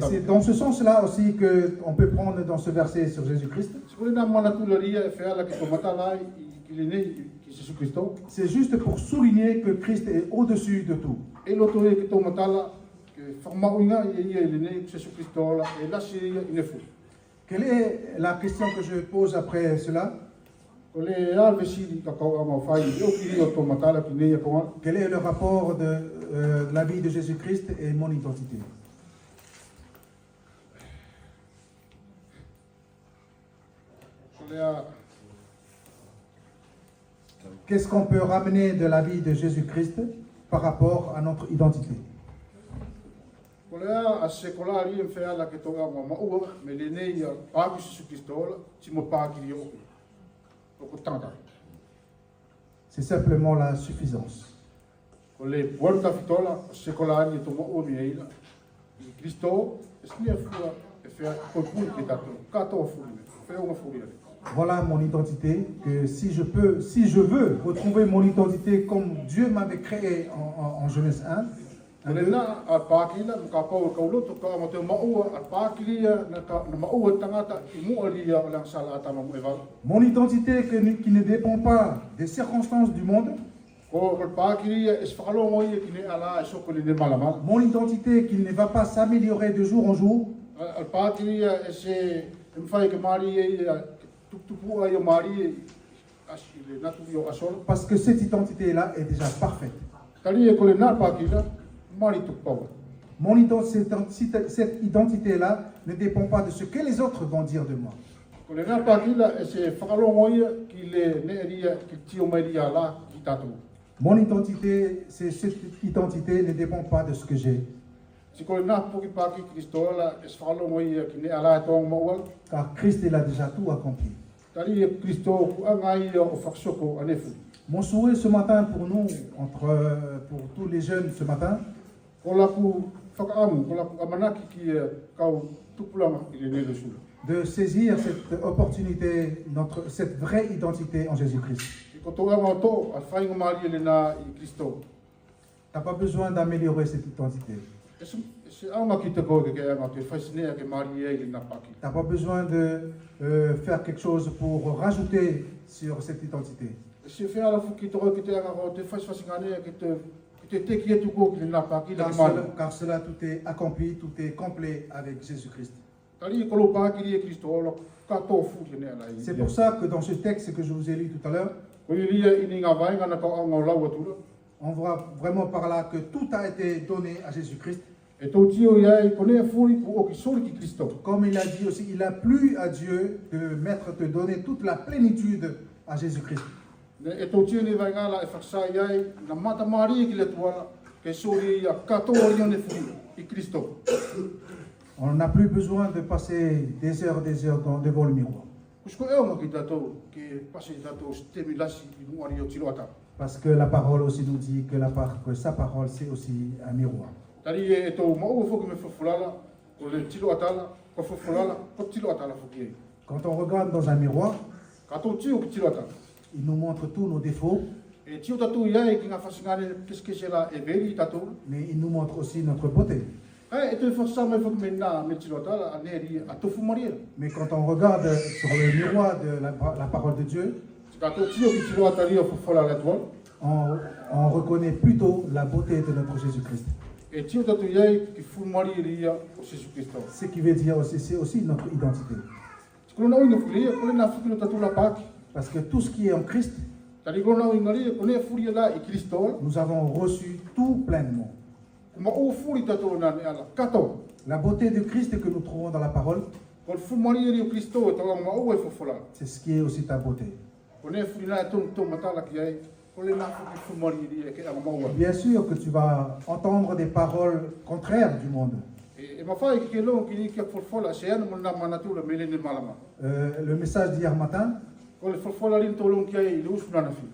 c'est dans ce sens-là aussi qu'on peut prendre dans ce verset sur Jésus-Christ. C'est juste pour souligner que Christ est au-dessus de tout. Quelle est la question que je pose après cela? Quel est le rapport de la vie de Jésus-Christ et mon identité? Qu'est-ce qu'on peut ramener de la vie de Jésus-Christ par rapport à notre identité? C'est simplement la suffisance. Voilà mon identité, que si je veux retrouver mon identité comme Dieu m'avait créé en Genèse 1, mon identité qui ne dépend pas des circonstances du monde, mon identité qui ne va pas s'améliorer de jour en jour, parce que cette identité-là est déjà parfaite. Mon identité, cette identité-là ne dépend pas de ce que les autres vont dire de moi. Mon identité, cette identité ne dépend pas de ce que j'ai. Car Christ il a déjà tout accompli. Mon souhait ce matin pour nous, pour tous les jeunes ce matin, de saisir cette opportunité, cette vraie identité en Jésus-Christ. Tu n'as pas besoin d'améliorer cette identité. Se anga ki te koe ke anga te whaisinea ke mari e na paki. Tu n'as pas besoin de faire quelque chose pour rajouter sur cette identité. Se whea ala fuki te koe ke te anga ko te whaisingane ke te teki e tuko ki na paki la mari. Car cela, tout est accompli, tout est complet avec Jésus-Christ. Tali kolo paki e Kristo lo kato fu ke ne ala i. C'est pour ça que dans ce texte que je vous ai lu tout à l'heure, Ko i lia ini ngā vainga na kau anga o lau atura. on voit vraiment par là que tout a été donné à Jésus-Christ. E tau tio iai kone furi ku o ki sori ki Kristo. Comme il a dit aussi, il a plu à Dieu de donner toute la plénitude à Jésus-Christ. E tau tio ni vainga la e whaksa iai na mata mari ki le tuala ke sori ia katoa ione furi i Kristo. On n'a plus besoin de passer des heures devant le miroir. Kusko e onga ki tatou ke pasi tatou stemi lasi i nuari o tilo ata. Parce que la parole aussi nous dit que sa parole, c'est aussi un miroir. Tari e tau maua foki me whawhulala ko le tilo atala, ko whawhulala ko tilo atala foki e. Quand on regarde dans un miroir, Katou tio ki tilo atala. il nous montre tous nos défauts, E tio tatou iai ki ngā whasingane keskese la e veri tatou. mais il nous montre aussi notre beauté. E te whasa mai foki me nā me tilo atala a neri a tofu maria. Mais quand on regarde sur le miroir de la parole de Dieu, Katou tio ki tilo atari o whawhulala tuala. on reconnaît plutôt la beauté de notre Jésus-Christ. E tio tatou iai ki fu maria ria o Jesu Kristo. Ce qui veut dire aussi, c'est aussi notre identité. Kono na uina fuki ria, kone na fuki no tatou la paki. Parce que tout ce qui est en Christ, Tari kono na uina ria, kone furi la i Kristo. nous avons reçu tout pleinement. Kuma o furi tatou na ne ala kato. La beauté de Christ que nous trouvons dans la parole, Kon fu maria ria o Kristo e tawa ma o e whawhulala. c'est ce qui est aussi ta beauté. Kone furi na e tonu matala ki ai, kone na fuki fu maria ria ke anga maua. Bien sûr que tu vas entendre des paroles contraires du monde. E mawhai ki ke lo ki ni kia whawhula se anu mo na manatu la mele ne malama. Le message d'hier matin, Ko le whawhula rin tō long ki ai i le usu nana fi.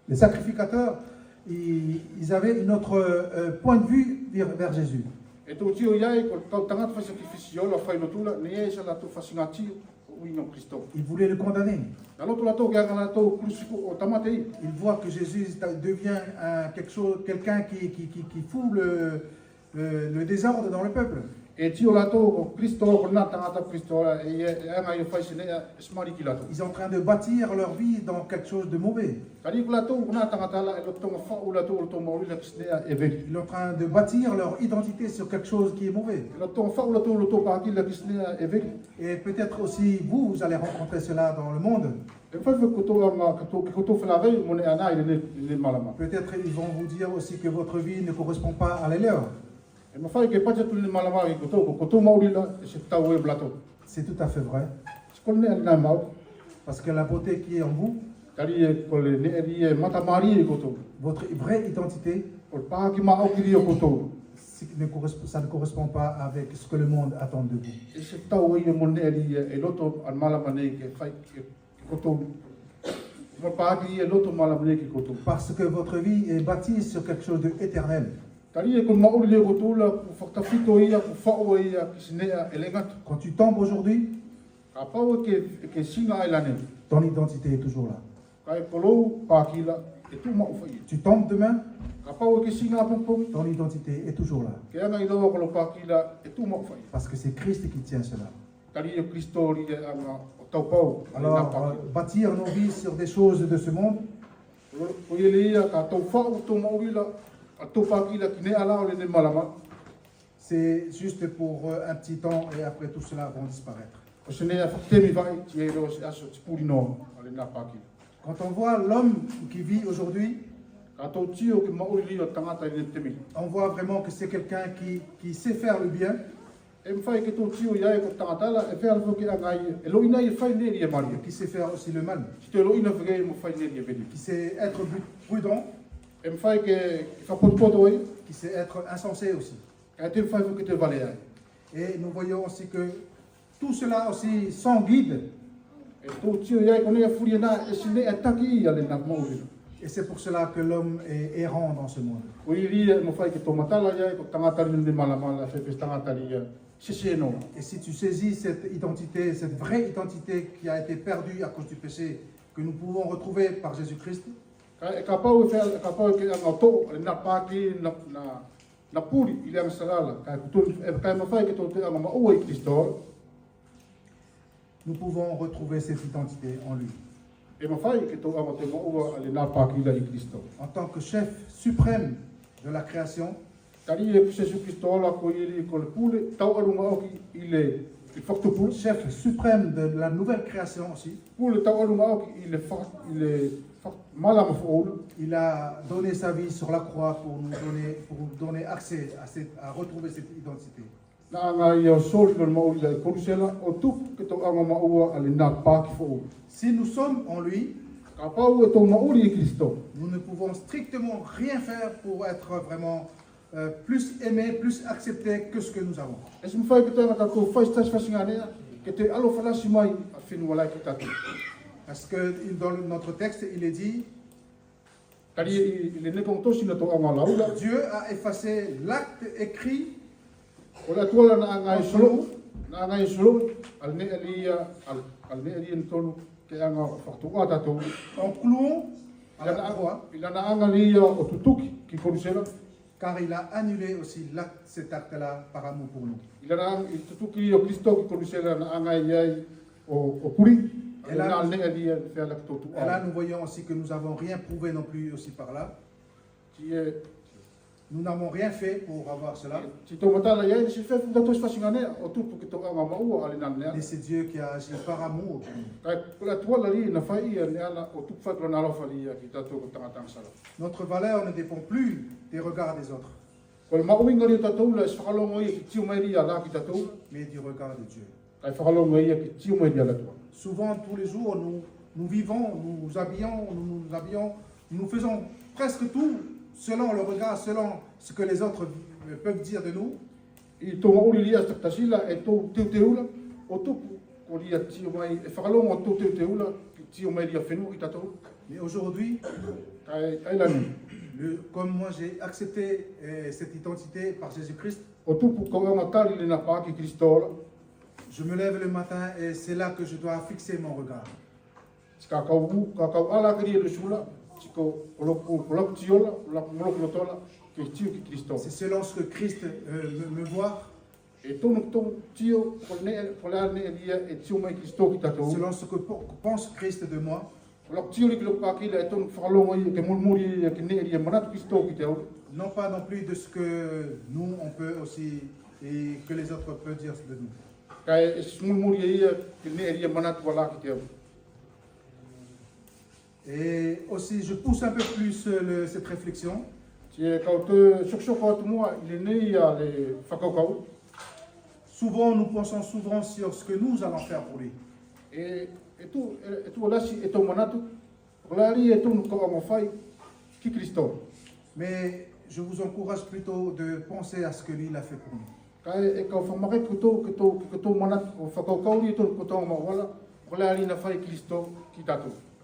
les sacrificateurs, ils avaient une autre point de vue vers Jésus. E tō tio iai, ko tau tangata whai sakrifisio la whai lotula, ne e sa la tō whasingatio o uinga o Kristo. Ils voulaient le condamner. Na lotu la tō ki anga la tō krusiku o tamatei. Ils voient que Jésus devient quelqu'un qui fout le désordre dans le peuple. E tio la tō o Kristo, ko nā tangata Kristo, e anga i whai sinea, e smari ki la tō. Ils sont en train de bâtir leur vie dans quelque chose de mauvais. Kari ko la tō, ko nā tangata la, e lo tonga whau la tō, lo tō mauri la kisnea e veri. Ils sont en train de bâtir leur identité sur quelque chose qui est mauvais. E lo tonga whau la tō, lo tō pāki la kisnea e veri. Et peut-être aussi vous allez rencontrer cela dans le monde. E whai whai koto anga, ki koto whanawei, mo ne ana i le malama. Peut-être ils vont vous dire aussi que votre vie ne correspond pas à la leur. E mawhai ke pacha tu le malama i koto mauri la, e se tau e blato. C'est tout à fait vrai. Skol ne alina mau, Parce que la beauté qui est en vous, kari e ko le ne eri e matamari i koto. votre vraie identité, Ko le pāki ma au kiri o koto. ça ne correspond pas avec ce que le monde attend de vous. E se tau e mo ne eri e loto al malama nei ke whai ke koto. Mo pāki e loto malama nei ke koto. Parce que votre vie est bâtie sur quelque chose d'éternel. Kari e ko mauri le koto la, ku whakatawhito ia, ku whao ia, ki sinea e lengatu. Quand tu tombes aujourd'hui, Ka pau ke singa e lane. ton identité est toujours là. Ka e kolou pāki la, e tu mau whai. Tu tombes demain, Ka pau ke singa apongpong, ton identité est toujours là. ke anga i loa kolou pāki la, e tu mau whai. Parce que c'est Christ qui tient cela. Kari e Kristo ri e anga o tau pau, ale nā Alors, pāki. bâtir nos vies sur des choses de ce monde, Ko ia le ia, ka tau whao tau mauri la, a tau pāki la, ki ne ala o le ne malama. c'est juste pour un petit temps et après tout cela vont disparaître. O se ne a whakatemi vai, ti e roa se aso, ti puri no, ale nā pāki. Quand on voit l'homme qui vit aujourd'hui, Ka tau tio ke mauri li o tangata i ne temi. on voit vraiment que c'est quelqu'un qui sait faire le bien, E mwhai ke tau tio ia e ko tangata la, e whea rafo ke anga i, e loina i e whai neri e maria. qui sait faire aussi le mal, Si te loina whege e mo whai neri e vedi. qui sait être prudent, E mwhai ke whapotopoto e, qui sait être insensé aussi. e te mwhai whake te vale ai. Et nous voyons aussi que tout cela aussi sans guide, E tau tio ia e kone e furi na, e sine e taki i ale nā mauri. et c'est pour cela que l'homme est errant dans ce monde. Ko i ria e mo whai ke tō matala ia e ko tangata ri ne malamala, whepes tangata ri ia, sese no. Et si tu saisis cette identité, cette vraie identité qui a été perdue à cause du péché, que nous pouvons retrouver par Jésus-Christ, Kai ka pau ke anga to na paki na puri ile ang salala kai mafai ke to te anga maua I Kristo. Nous pouvons retrouver cette identité en lui. E mafai ke to anga te maua ale na paki ile I Kristo. En tant que chef suprême de la création, Tari e Jésus Kristo la ko iri ko le pule tau aru maoki ile il faut que pour chef suprême de la nouvelle création aussi. pour le tau aru maoki ile malam fo Il a donné sa vie sur la croix pour nous donner accès à retrouver cette identité. na nga yo sol no mauli le kurusela o tu ke to anga maua ale na paki fo. Si nous sommes en lui, Ka pau e to mauri I Kristo. nous ne pouvons strictement rien faire pour être vraiment plus aimé, plus accepté que ce que nous avons. E se mfai ke tanga tatou fai stas fasinganea ke te alo falasi mai a finu wala ki tatou. Parce que dans notre texte, il est dit, Tari ile ne kong tosi na to anga laula. Dieu a effacé l'acte écrit O la tuala na anga I solo al ne alia al ne alia tonu ke anga fatu tatou. en clouant à la croix, Ila na anga lia o tutuki ki kurusela. car il a annulé aussi cet acte-là par amour pour nous. Ila na anga tutuki o Kristo ki kurusela na anga iai o puri. Et là, nous voyons aussi que nous n'avons rien prouvé non plus aussi par là. Nous n'avons rien fait pour avoir cela. Mais c'est Dieu qui a agi par amour. Notre valeur ne dépend plus des regards des autres, mais du regard de Dieu. Souvent, tous les jours, nous vivons, nous habillons, nous faisons presque tout selon le regard, selon ce que les autres peuvent dire de nous. Mais aujourd'hui, comme moi j'ai accepté cette identité par Jésus-Christ, je me lève le matin et c'est là que je dois fixer mon regard. C'est selon ce que Christ me voit, selon ce que pense Christ de moi. Non pas non plus de ce que nous on peut aussi et que les autres peuvent dire de nous. Et aussi, je pousse un peu plus cette réflexion. Souvent, nous pensons souvent sur ce que nous allons faire pour lui. Mais je vous encourage plutôt de penser à ce que lui il a fait pour nous.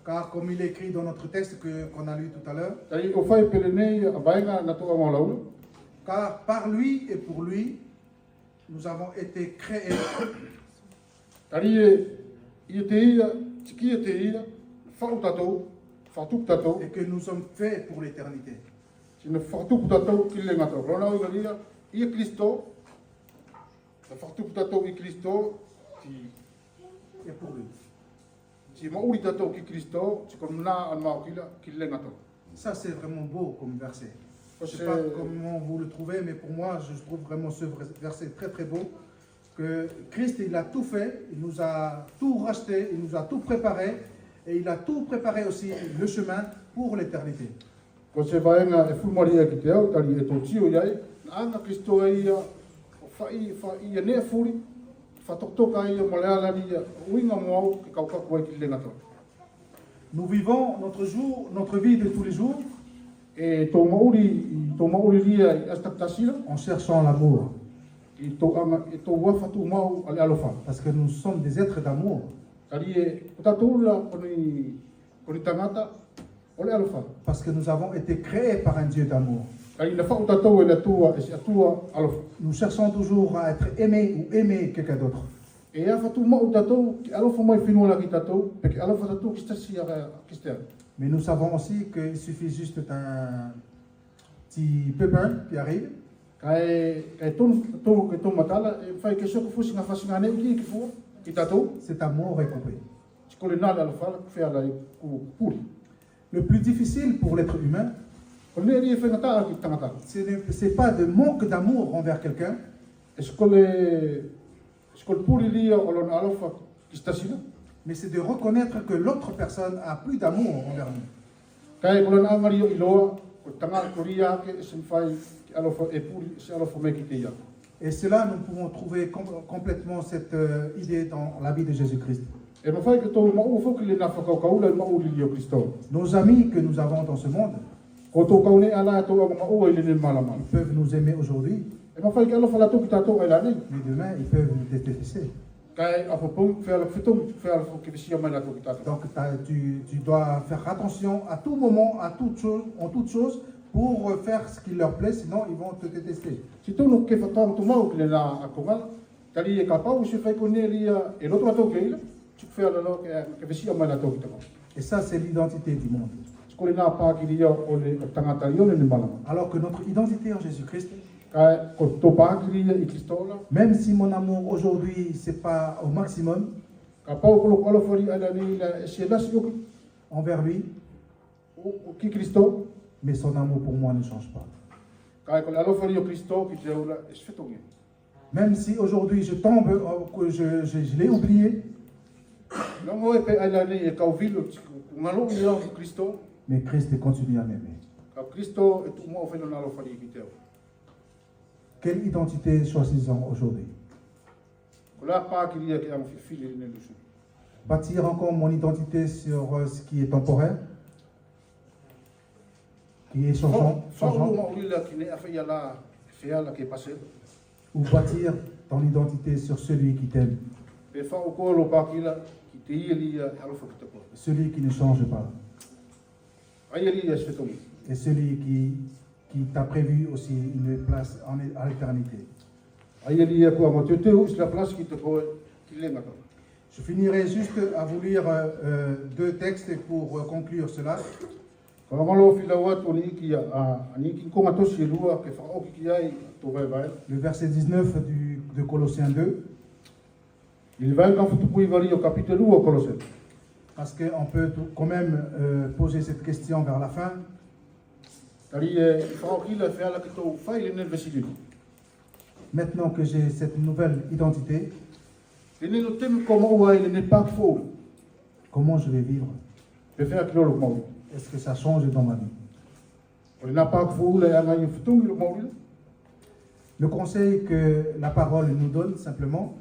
Car comme il est écrit dans notre texte qu'on a lu tout à l'heure, car par lui et pour lui, nous avons été créés. Et que nous sommes faits pour l'éternité. Et pour lui. Ça c'est vraiment beau comme verset. Je ne sais pas comment vous le trouvez, mais pour moi je trouve vraiment ce verset très très beau. Que Christ il a tout fait, il nous a tout racheté, il nous a tout préparé et il a tout préparé aussi le chemin pour l'éternité. Nous vivons notre vie de tous les jours en cherchant l'amour. Parce que nous sommes des êtres d'amour. Parce que nous avons été créés par un Dieu d'amour. Nous cherchons toujours à être aimés ou aimer quelqu'un d'autre. Mais nous savons aussi qu'il suffit juste d'un petit pépin qui arrive. Cet amour est coupé. Le plus difficile pour l'être humain, ce n'est pas de manque d'amour envers quelqu'un, mais c'est de reconnaître que l'autre personne a plus d'amour envers nous. Et cela, nous pouvons trouver complètement cette idée dans la vie de Jésus-Christ. Nos amis que nous avons dans ce monde, ils peuvent nous aimer aujourd'hui, mais demain, ils peuvent nous détester. Donc tu dois faire attention à tout moment, en toute chose, pour faire ce qui leur plaît, sinon ils vont te détester. Et ça, c'est l'identité du monde. Alors que notre identité en Jésus-Christ, même si mon amour aujourd'hui, ce n'est pas au maximum envers lui, mais son amour pour moi ne change pas. Même si aujourd'hui je tombe, que je l'ai oublié, mais Christ continue à m'aimer. Quelle identité choisissons aujourd'hui? Bâtir encore mon identité sur ce qui est temporaire, qui est changeant, ou bâtir ton identité sur celui qui t'aime, celui qui ne change pas, et celui qui t'a prévu aussi une place à l'éternité. Je finirai juste à vous lire deux textes pour conclure cela. Le verset 19 de Colossiens 2. Parce qu'on peut quand même poser cette question vers la fin. Maintenant que j'ai cette nouvelle identité, comment je vais vivre? Est-ce que ça change dans ma vie? Le conseil que la parole nous donne simplement,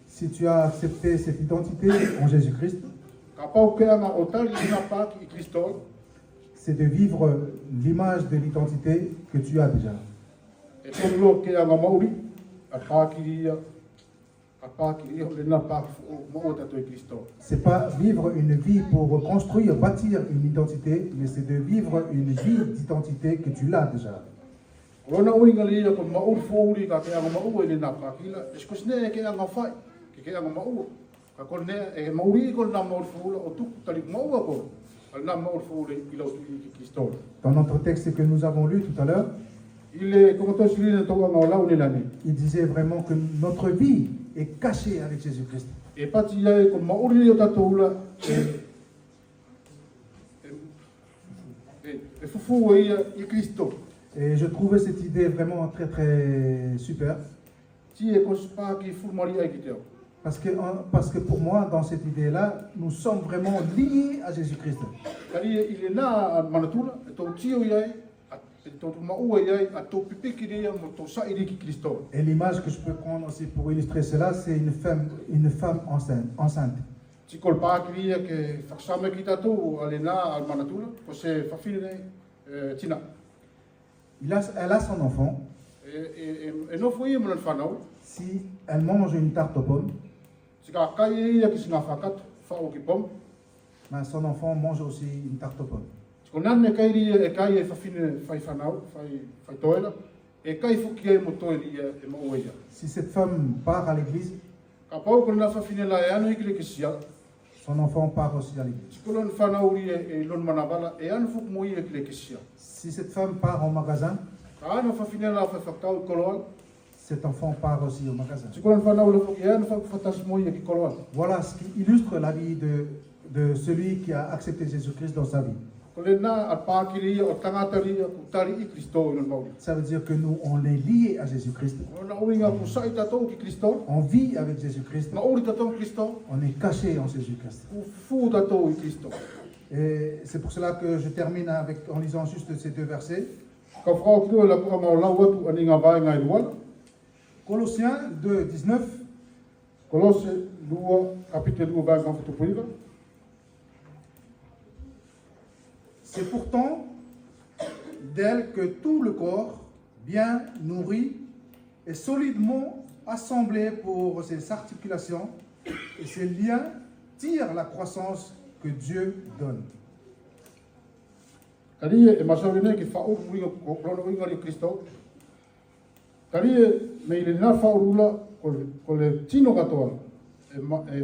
si tu as accepté cette identité en Jésus-Christ, c'est de vivre l'image de l'identité que tu as déjà. C'est pas vivre une vie pour construire, bâtir une identité, mais c'est de vivre une vie d'identité que tu l'as déjà. Dans notre texte que nous avons lu tout à l'heure, il disait vraiment que notre vie est cachée avec Jésus-Christ. Et je trouvais cette idée vraiment très très super. Parce que pour moi, dans cette idée-là, nous sommes vraiment liés à Jésus-Christ. Et l'image que je peux prendre aussi pour illustrer cela, c'est une femme enceinte. Elle a son enfant. Si elle mange une tarte aux pommes, ben son enfant mange aussi une tarte aux pommes. Si cette femme part à l'église, Ka pau ko na fa finela e anu ikile kisia. son enfant part aussi à l'église. Kolon fana uri e lon manabala e anu fuk moi ikile kisia. Si cette femme part au magasin, Ka anu fa finela fa faktau koloal. cet enfant part aussi au magasin. Kolon fana uri e anu fa fatas moi ki koloal. Voilà ce qui illustre la vie de celui qui a accepté Jésus-Christ dans sa vie. Kolena al pakili o tangata ri ku tari i Kristo lon mau. Ça veut dire que nous, on est liés à Jésus-Christ. Ona uinga ku sai tatou ki Kristo. On vit avec Jésus-Christ. Ma uri tatou Kristo. On est caché en Jésus-Christ. Ku fu tatou i Kristo. Et c'est pour cela que je termine en lisant juste ces deux versets. Ka frau ki la ku ma la watu aninga vai ngai wala. Colossiens 2, 19. Colosse 2 capitolo 2 vai kan futupuiva. C'est pourtant d'elle que tout le corps, bien nourri et solidement assemblé pour ses articulations et ses liens, tire la croissance que Dieu donne. Kali e masawine ki fa o winga ko winga ri Kristo. Kali me ile na fa rula ko le tino katoa. E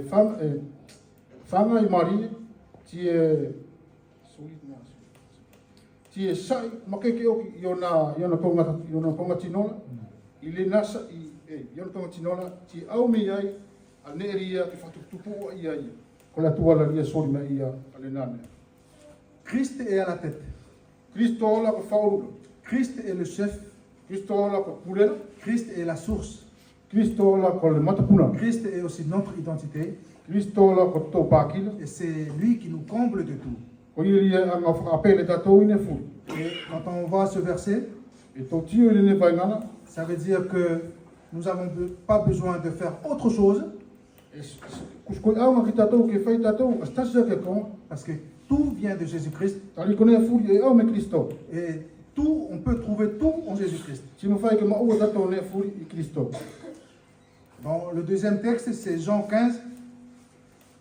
fanga i mari ti e solidement ti e sai makeke o yona konga tinola ile nasa i yona konga tinola ti au me ai aneria ki fatu tupu ia ia ko la tua la ria soli mai ia ale nane. Christ est à la tête. Kristo la ko faulu. Christ est le chef. Kristo la ko pulela. Christ est la source. Kristo la ko le matapuna. Christ est aussi notre identité. Kristo la ko to pakila. Et c'est lui qui nous comble de tout. Ko ili anga apele tatou ine fu. Et quand on voit ce verset, E to tio ile ne vai ngana. ça veut dire que nous n'avons pas besoin de faire autre chose Kusko anga ki tatou ke fai tatou astasa ke kon. parce que tout vient de Jésus-Christ Tali kone fu e au me Kristo. et tout, on peut trouver tout en Jésus-Christ. Si mo fai ke ma o tatou ne fu i Kristo. Bon, le deuxième texte, c'est Jean 15,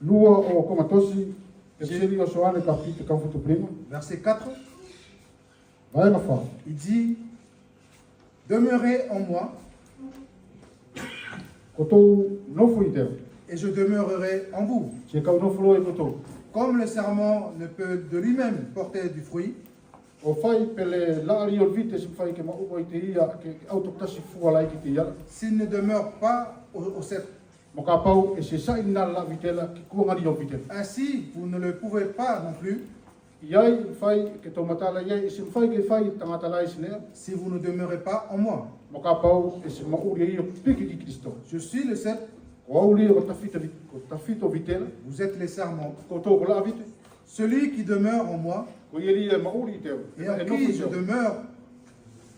Lua o komatosi e seri o soane kapite ka futu prima. verset 4. Vai na fa. Il dit, demeurez en moi Ko tou no fu ite. et je demeurerai en vous. Se ka no fu lo e ko tou. Comme le serment ne peut de lui-même porter du fruit, O fai pele la ali o vite se fai ke ma o i te ia ke autoktasi fu ala ki te ia. s'il ne demeure pas au cep. Mo ka pau e se sai na la vitela ki ku ngari o vite. Ainsi, vous ne le pouvez pas non plus Iai fai ke to matala iai se fai ke fai tangata lai sine. si vous ne demeurez pas en moi. Mo ka pau e se ma uri ia piki ki Kristo. Je suis le cep, Ko auli o tafito vitela. vous êtes les serments. Ko to ko la vite. Celui qui demeure en moi Ko ieli e ma uri te. et en qui je demeure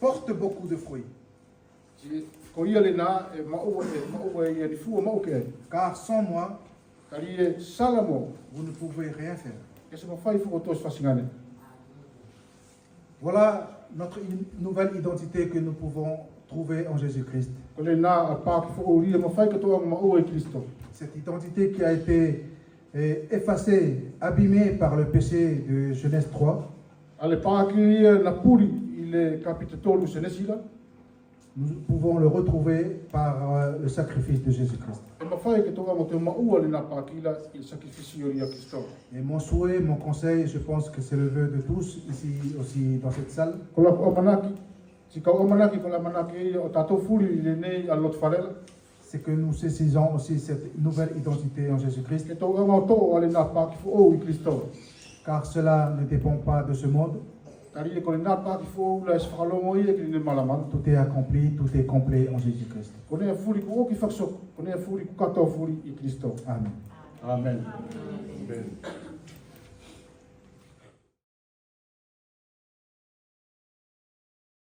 porte beaucoup de fruits. Ko ia le na e ma o e ni fu ma o ke. Car sans moi, Kali e salamo. vous ne pouvez rien faire. E se ma fai fu o tos fasingane. Voilà notre nouvelle identité que nous pouvons trouver en Jésus-Christ. Ko le na a pa ki fu o ria ma fai ke to ma o e Kristo. Cette identité qui a été effacée, abîmée par le péché de Genèse 3, Ale pa ki ia na puri i le kapitolo senesila. nous pouvons le retrouver par le sacrifice de Jésus-Christ. E ma fai ke to mo te ma ua le na pa ki la il sacrificio ria Kristo. Et mon souhait, mon conseil, je pense que c'est le vœu de tous ici aussi dans cette salle, Ko la ko manaki. Si ka o manaki ko la manaki o tatou furi le nei a lot farela. c'est que nous saisissons aussi cette nouvelle identité en Jésus-Christ, Ke to nga to ale na pa ki fu o i Kristo. car cela ne dépend pas de ce monde. Tari e ko le na pa ki fu la es falongo i e ki ne malaman. Tout est accompli, tout est complet en Jésus-Christ. Ko ne furi ko o ki fakso. Ko ne furi ku kato furi i Kristo. Amen. Amen. Amen.